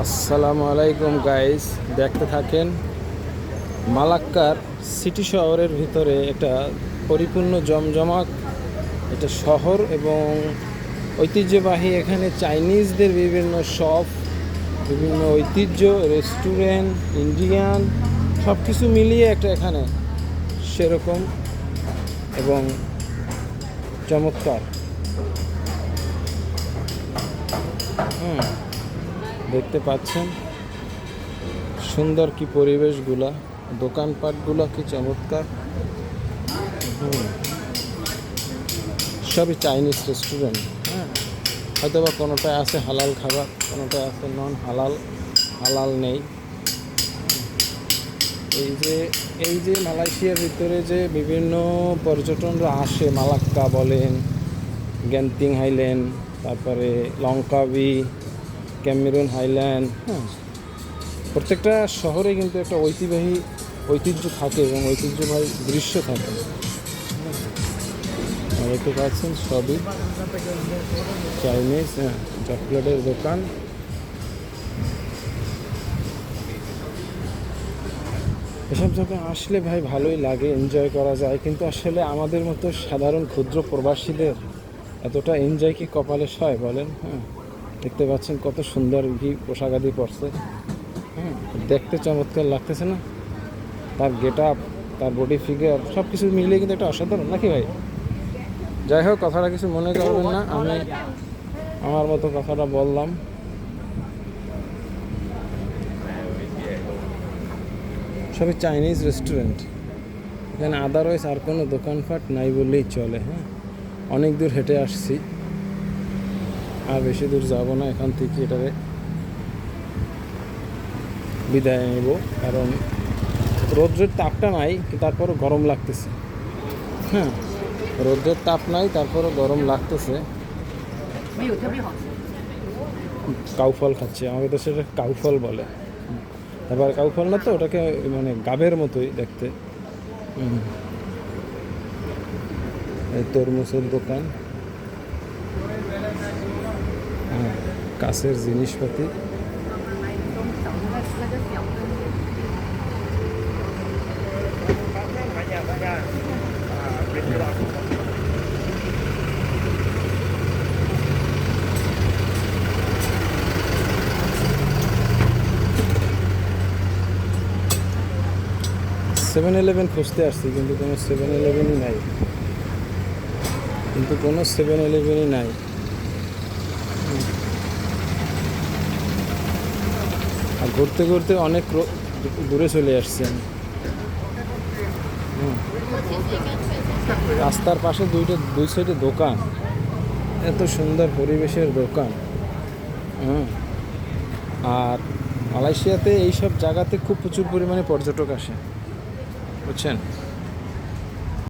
আসসালামু আলাইকুম গাইস, দেখতে থাকেন। মালাক্কার সিটি শহরের ভিতরে একটা পরিপূর্ণ জমজমাট এটা শহর এবং ঐতিহ্যবাহী। এখানে চাইনিজদের বিভিন্ন শপ, বিভিন্ন ঐতিহ্য, রেস্টুরেন্ট, ইন্ডিয়ান সব কিছু মিলিয়ে একটা এখানে সেরকম এবং চমৎকার। দেখতে পাচ্ছেন সুন্দর কি পরিবেশগুলা, দোকানপাটগুলো কি চমৎকার। সবই চাইনিজ রেস্টুরেন্ট। হয়তো বা কোনোটায় আছে হালাল খাবার, কোনোটায় আছে নন হালাল, হালাল নেই। এই যে মালয়েশিয়ার ভিতরে যে বিভিন্ন পর্যটনরা আসে, মালাক্কা বলেন, গ্যান্তিং হাইল্যান্ড, তারপরে লংকাবি, ক্যামেরুন হাইল্যান্ড, প্রত্যেকটা শহরে কিন্তু একটা ঐতিহ্য থাকে এবং ঐতিহ্যবাহী দৃশ্য থাকে। দেখতে পাচ্ছেন সবই চাইনিজ চকলেটের দোকান। এসব জায়গায় আসলে ভাই ভালোই লাগে, এনজয় করা যায়, কিন্তু আসলে আমাদের মতো সাধারণ ক্ষুদ্র প্রবাসীদের এতটা এনজয় কি কপালে সয় বলেন? দেখতে পাচ্ছেন কত সুন্দর কি পোশাক আদি পরছে। দেখতে চমৎকার লাগতেছে না? তার গেট আপ, তার বডি ফিগার সব কিছু মিলিয়ে কিন্তু একটা অসাধারণ, নাকি ভাই? যাই হোক, কথাটা কিছু মনে করবেন না, আমি আমার মতো কথাটা বললাম। সবই চাইনিজ রেস্টুরেন্ট এখানে, আদারওয়াইজ আর কোনো দোকানপাট নাই বললেই চলে। অনেক দূর হেঁটে আসছি, আর বেশি দূর যাব না। এখান থেকে এটারে বিদায় নেব, কারণ রৌদ্রের তাপটা নাই, তারপরও গরম লাগতেছে। রৌদ্রের তাপ নাই, তারপরও গরম লাগতেছে। কাউফল খাচ্ছে, আমাকে তো সেটা কাউফল বলে। আবার কাউফল না তো, ওটাকে মানে গাবের মতোই দেখতে। এই তরমুজের দোকান, কাছের জিনিসপাতি। সেভেন ইলেভেন খুঁজতে আসছি, কিন্তু কোনো সেভেন ইলেভেনই নাই। আর ঘুরতে ঘুরতে অনেক দূরে চলে আসছেন। রাস্তার পাশে দুই সাইডে দোকান, এত সুন্দর পরিবেশের দোকান। আর মালয়েশিয়াতে এইসব জায়গাতে খুব প্রচুর পরিমাণে পর্যটক আসে, বুঝছেন?